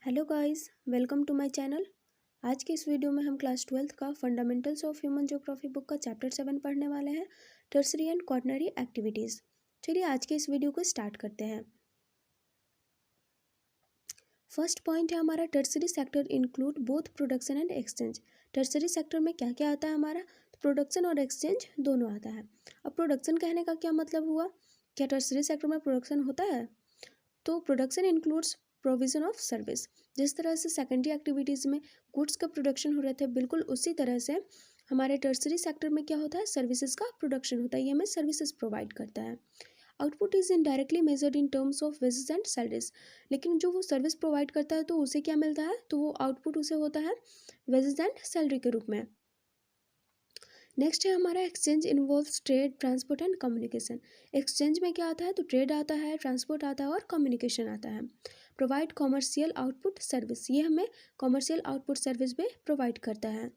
Hello guys, welcome to my channel. आज के इस वीडियो में हम क्लास 12th का fundamentals of human geography book का चैप्टर 7 पढ़ने वाले हैं, टर्सरी एंड क्वाटरनरी एक्टिविटीज़। चलिए आज के इस वीडियो को स्टार्ट करते हैं। फर्स्ट पॉइंट है हमारा, tertiary sector include both production and exchange. Tertiary sector में क्या क्या आता है हमारा, तो प्रोडक्शन और एक्सचेंज दोनों आता है। अब प्रोडक्शन कहने का क्या मतलब हुआ, क्या टर्सरी सेक्टर में प्रोडक्शन होता है? तो production includes provision of service. जिस तरह से सेकेंडरी एक्टिविटीज़ में गुड्स का प्रोडक्शन हो रहे थे, बिल्कुल उसी तरह से हमारे टर्सरी सेक्टर में क्या होता है, सर्विसेज का प्रोडक्शन होता है। ये हमें सर्विसेज प्रोवाइड करता है। Output is indirectly measured in terms of wages and salaries. लेकिन जो वो सर्विस प्रोवाइड करता है तो उसे क्या मिलता है, तो वो आउटपुट उसे होता है वेजेस एंड सैलरी के रूप में। नेक्स्ट है हमारा, exchange involves trade, transport and communication. Exchange में क्या आता है, तो ट्रेड आता है, ट्रांसपोर्ट आता है और कम्युनिकेशन आता है। प्रोवाइड कॉमर्शियल आउटपुट सर्विस, ये हमें कॉमर्शियल आउटपुट सर्विस भी प्रोवाइड करता है।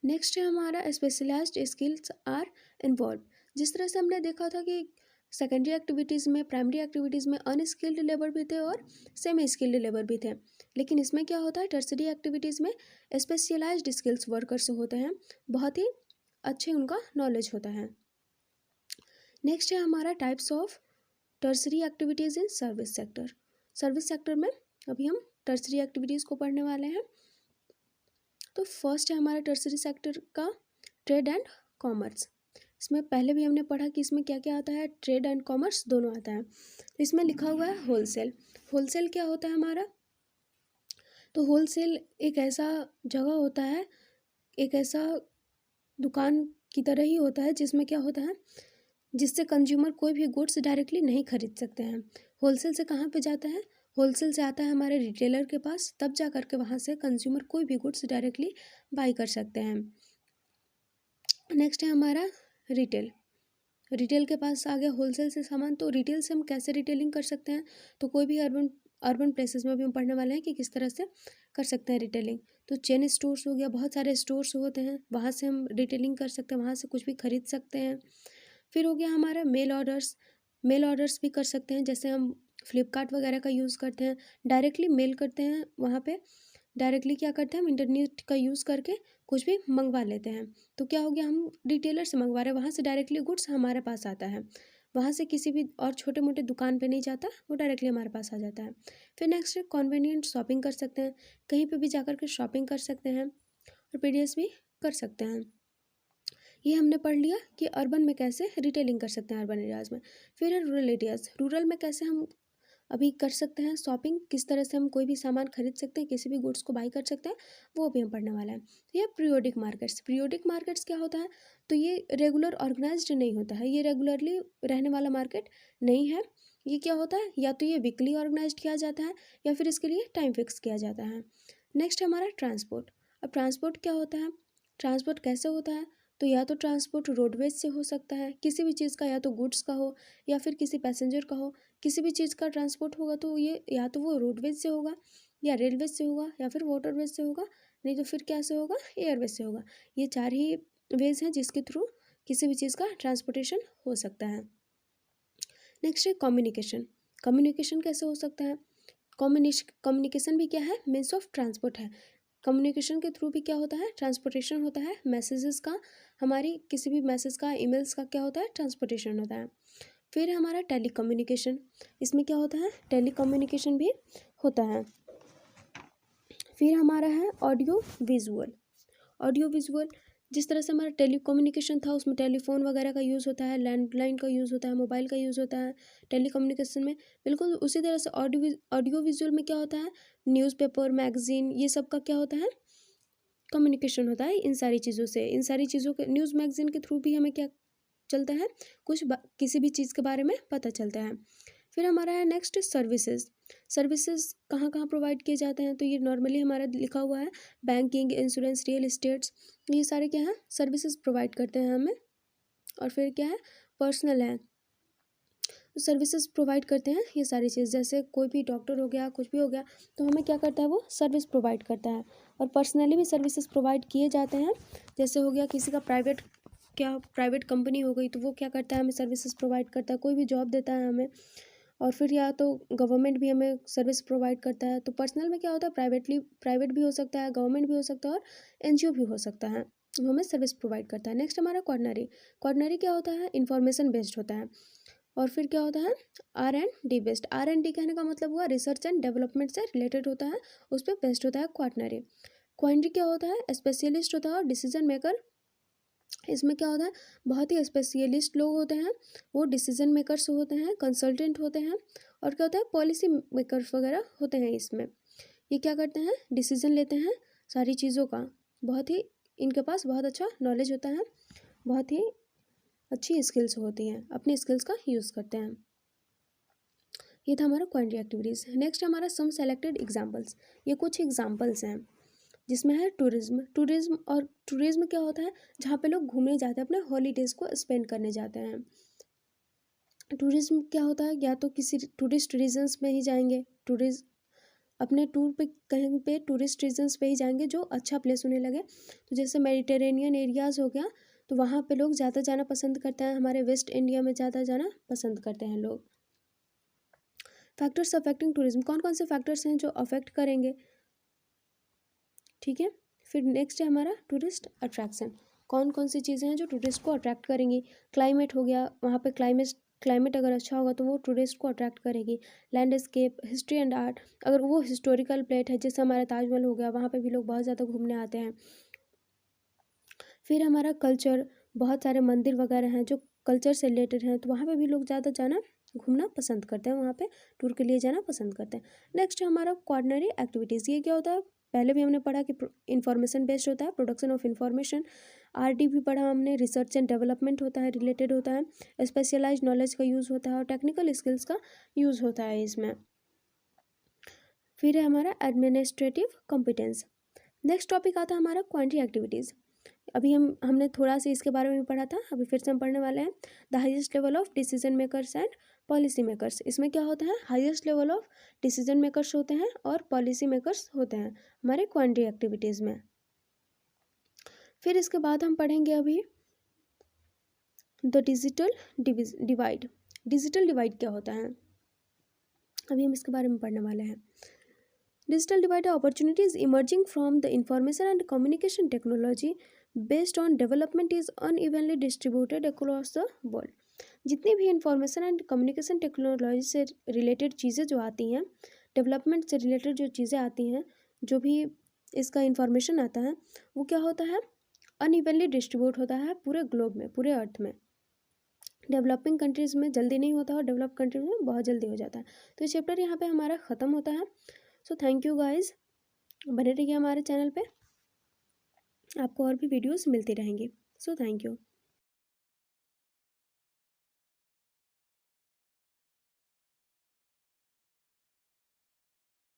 नेक्स्ट है हमारा, स्पेशलाइज्ड स्किल्स आर इन्वॉल्व। जिस तरह से हमने देखा था कि सेकेंडरी एक्टिविटीज़ में, प्राइमरी एक्टिविटीज़ में अनस्किल्ड लेबर भी थे और सेमी स्किल्ड लेबर भी थे, लेकिन इसमें क्या होता है, टर्सरी एक्टिविटीज़ में स्पेशलाइज्ड स्किल्स वर्कर्स होते हैं, बहुत ही अच्छे उनका नॉलेज होता है। नेक्स्ट है हमारा, types of tertiary activities in service sector. Service sector में अभी हम टर्सरी एक्टिविटीज़ को पढ़ने वाले हैं। तो फर्स्ट है हमारा टर्सरी सेक्टर का ट्रेड एंड कॉमर्स। इसमें पहले भी हमने पढ़ा कि इसमें क्या क्या आता है, ट्रेड एंड कॉमर्स दोनों आता है। तो इसमें लिखा हुआ है होलसेल। होलसेल क्या होता है हमारा, तो होलसेल एक ऐसा जगह होता है, एक ऐसा दुकान की तरह ही होता है जिसमें क्या होता है, जिससे कंज्यूमर कोई भी गुड्स डायरेक्टली नहीं खरीद सकते हैं। होलसेल से कहाँ पे जाता है, होलसेल से आता है हमारे रिटेलर के पास, तब जा कर के वहाँ से कंज्यूमर कोई भी गुड्स डायरेक्टली बाई कर सकते हैं। नेक्स्ट है हमारा रिटेल। रिटेल के पास आ गया होलसेल से सामान, तो रिटेल से हम कैसे रिटेलिंग कर सकते हैं, तो कोई भी अर्बन अर्बन प्लेसेस में भी हम पढ़ने वाले हैं कि किस तरह से कर सकते हैं रिटेलिंग। तो चेन स्टोर्स हो गया, बहुत सारे स्टोर्स होते हैं, वहाँ से हम रिटेलिंग कर सकते हैं, वहाँ से कुछ भी खरीद सकते हैं। फिर हो गया हमारा मेल ऑर्डर्स। मेल ऑर्डर्स भी कर सकते हैं, जैसे हम फ्लिपकार्ट वगैरह का यूज़ करते हैं, डायरेक्टली मेल करते हैं, वहाँ पे डायरेक्टली क्या करते हैं, हम इंटरनेट का यूज़ करके कुछ भी मंगवा लेते हैं। तो क्या हो गया, हम रिटेलर से मंगवा रहे हैं, वहाँ से डायरेक्टली गुड्स हमारे पास आता है, वहाँ से किसी भी और छोटे मोटे दुकान पे नहीं जाता, वो डायरेक्टली हमारे पास आ जाता है। फिर नेक्स्ट है कन्वीनियंट शॉपिंग कर सकते हैं, कहीं पे भी जाकर के शॉपिंग कर सकते हैं और पीडीएस भी कर सकते हैं। ये हमने पढ़ लिया कि अर्बन में कैसे रिटेलिंग कर सकते हैं, अर्बन एरियाज़ में। फिर है रूरल एरियाज़। रूरल में कैसे हम अभी कर सकते हैं शॉपिंग, किस तरह से हम कोई भी सामान खरीद सकते हैं, किसी भी गुड्स को बाई कर सकते हैं, वो भी हम पढ़ने वाला है। तो ये पीरियोडिक मार्केट्स। पीरियोडिक मार्केट्स क्या होता है, तो ये रेगुलर ऑर्गेनाइज्ड नहीं होता है, ये रेगुलरली रहने वाला मार्केट नहीं है। ये क्या होता है, या तो ये वीकली ऑर्गेनाइज किया जाता है या फिर इसके लिए टाइम फिक्स किया जाता है। नेक्स्ट हमारा ट्रांसपोर्ट। अब ट्रांसपोर्ट क्या होता है, ट्रांसपोर्ट कैसे होता है, तो या तो ट्रांसपोर्ट रोडवेज से हो सकता है, किसी भी चीज़ का, या तो गुड्स का हो या फिर किसी पैसेंजर का हो, किसी भी चीज़ का ट्रांसपोर्ट होगा तो ये या तो वो रोडवेज से होगा या रेलवेज से होगा या फिर वाटरवेज से होगा, नहीं तो फिर क्या से होगा, एयरवेज से होगा। ये चार ही वेज हैं जिसके थ्रू किसी भी चीज़ का ट्रांसपोर्टेशन हो सकता है। नेक्स्ट है कम्युनिकेशन। कम्युनिकेशन कैसे हो सकता है, कम्युनिकेशन भी क्या है, मीन्स ऑफ ट्रांसपोर्ट है। कम्युनिकेशन के थ्रू भी क्या होता है, ट्रांसपोर्टेशन होता है मैसेजेस का, हमारी किसी भी मैसेज का, ईमेल्स का क्या होता है, ट्रांसपोर्टेशन होता है। फिर हमारा टेली कम्युनिकेशन। इसमें क्या होता है, टेली कम्युनिकेशन भी होता है। फिर हमारा है ऑडियो विजुअल। ऑडियो विजुअल, जिस तरह से हमारा टेली कम्युनिकेशन था, उसमें टेलीफोन वगैरह का यूज़ होता है, लैंडलाइन का यूज़ होता है, मोबाइल का यूज़ होता है टेली कम्युनिकेशन में, बिल्कुल उसी तरह से ऑडियो विजुअल में क्या होता है, न्यूज़पेपर, मैगजीन, ये सब का क्या होता है, कम्युनिकेशन होता है इन सारी चीज़ों से। इन सारी चीज़ों के न्यूज़ मैगजीन के थ्रू भी हमें क्या चलता है, कुछ किसी भी चीज़ के बारे में पता चलता है। फिर हमारा है नेक्स्ट सर्विसेज। सर्विसेज कहाँ कहाँ प्रोवाइड किए जाते हैं, तो ये नॉर्मली हमारा लिखा हुआ है, बैंकिंग, इंश्योरेंस, रियल इस्टेट्स, ये सारे क्या हैं, सर्विसेज प्रोवाइड करते हैं हमें। और फिर क्या है, पर्सनल है, सर्विसेज प्रोवाइड करते हैं ये सारी चीज़, जैसे कोई भी डॉक्टर हो गया, कुछ भी हो गया, तो हमें क्या करता है, वो सर्विस प्रोवाइड करता है। और पर्सनली भी सर्विसेज प्रोवाइड किए जाते हैं, जैसे हो गया किसी का प्राइवेट कंपनी हो गई, तो वो क्या करता है, हमें सर्विसेज प्रोवाइड करता है, कोई भी जॉब देता है हमें, और फिर या तो गवर्नमेंट भी हमें सर्विस प्रोवाइड करता है। तो पर्सनल में क्या होता है, प्राइवेट भी हो सकता है, गवर्नमेंट भी हो सकता है और एनजीओ भी हो सकता है, वो हमें सर्विस प्रोवाइड करता है। नेक्स्ट हमारा क्वार्टनरी क्या होता है, इंफॉर्मेशन बेस्ड होता है। और फिर क्या होता है, R&D बेस्ड। R&D कहने का मतलब हुआ रिसर्च एंड डेवलपमेंट से रिलेटेड होता है, उस पर बेस्ड होता है क्वार्टनरी। क्वाइनरी क्या होता है, स्पेशलिस्ट होता है और डिसीजन मेकर। इसमें क्या होता है, बहुत ही स्पेशलिस्ट लोग होते हैं, वो डिसीजन मेकर्स होते हैं, कंसल्टेंट होते हैं, और क्या होता है, पॉलिसी मेकर्स वगैरह होते हैं। इसमें ये क्या करते हैं, डिसीजन लेते हैं सारी चीज़ों का। बहुत ही इनके पास बहुत अच्छा नॉलेज होता है, बहुत ही अच्छी स्किल्स होती हैं, अपनी स्किल्स का यूज़ करते हैं। ये था हमारा क्वाइनरी एक्टिविटीज़। नेक्स्ट हमारा सम सेलेक्टेड एग्जाम्पल्स। ये कुछ एग्जाम्पल्स हैं जिसमें है टूरिज्म क्या होता है, जहाँ पे लोग घूमने जाते हैं, अपने हॉलीडेज़ को स्पेंड करने जाते हैं। टूरिज्म क्या होता है, या तो किसी टूरिस्ट रीजन्स में ही जाएंगे, अपने टूर पे कहीं पे टूरिस्ट रीजन्स पे ही जाएंगे जो अच्छा प्लेस उन्हें लगे। तो जैसे मेडिटेरेनियन एरियाज़ हो गया, तो वहाँ पे लोग ज़्यादा जाना पसंद करते हैं, हमारे वेस्ट इंडिया में ज़्यादा जाना पसंद करते हैं लोग। फैक्टर्स अफेक्टिंग टूरिज्म, कौन कौन से फैक्टर्स हैं जो अफेक्ट करेंगे, ठीक है। फिर नेक्स्ट है हमारा टूरिस्ट अट्रैक्शन, कौन कौन सी चीज़ें हैं जो टूरिस्ट को अट्रैक्ट करेंगी। क्लाइमेट हो गया, वहाँ पे क्लाइमेट अगर अच्छा होगा तो वो टूरिस्ट को अट्रैक्ट करेगी। लैंडस्केप, हिस्ट्री एंड आर्ट, अगर वो हिस्टोरिकल प्लेस है, जैसे हमारा ताजमहल हो गया, वहाँ पे भी लोग बहुत ज़्यादा घूमने आते हैं। फिर हमारा कल्चर, बहुत सारे मंदिर वगैरह हैं जो कल्चर से रिलेटेड हैं, तो वहाँ पे भी लोग ज़्यादा जाना घूमना पसंद करते हैं, वहाँ पे टूर के लिए जाना पसंद करते हैं। नेक्स्ट है हमारा क्वार्टनरी एक्टिविटीज़। ये क्या होता है, पहले भी हमने पढ़ा कि इंफॉर्मेशन बेस्ड होता है, प्रोडक्शन ऑफ इंफॉर्मेशन। R&D भी पढ़ा हमने, रिसर्च एंड डेवलपमेंट होता है, रिलेटेड होता है, स्पेशलाइज नॉलेज का यूज़ होता है और टेक्निकल स्किल्स का यूज़ होता है इसमें। फिर है हमारा एडमिनिस्ट्रेटिव कॉम्पिटेंस। नेक्स्ट टॉपिक आता है हमारा क्वांटिटी एक्टिविटीज़। अभी हमने थोड़ा सा इसके बारे में भी पढ़ा था, अभी फिर से हम पढ़ने वाले हैं। The highest level of decision makers and policy makers. इसमें क्या होता है, highest level of decision makers होते हैं और पॉलिसी मेकर्स होते हैं हमारे क्वांटिटी एक्टिविटीज़ में। फिर इसके बाद हम पढ़ेंगे अभी the digital divide. Digital divide क्या होता है, अभी हम इसके बारे में पढ़ने वाले हैं। Digital divide are opportunities emerging from the information and communication technology based on development is unevenly distributed across the world. जितनी भी इंफॉर्मेशन एंड कम्युनिकेशन टेक्नोलॉजी से रिलेटेड चीज़ें जो आती हैं, डेवलपमेंट से रिलेटेड जो चीज़ें आती हैं, जो भी इसका इंफॉर्मेशन आता है, वो क्या होता है, अनइवनली डिस्ट्रीब्यूट होता है पूरे ग्लोब में, पूरे अर्थ में। डेवलपिंग कंट्रीज़ में जल्दी नहीं होता और डेवलप कंट्रीज में बहुत जल्दी हो जाता है। तो ये चैप्टर यहाँ पे हमारा ख़त्म होता है। सो थैंक यू गाइज़, बने रहिए हमारे चैनल पे, आपको और भी वीडियोस मिलती रहेंगी। So thank you.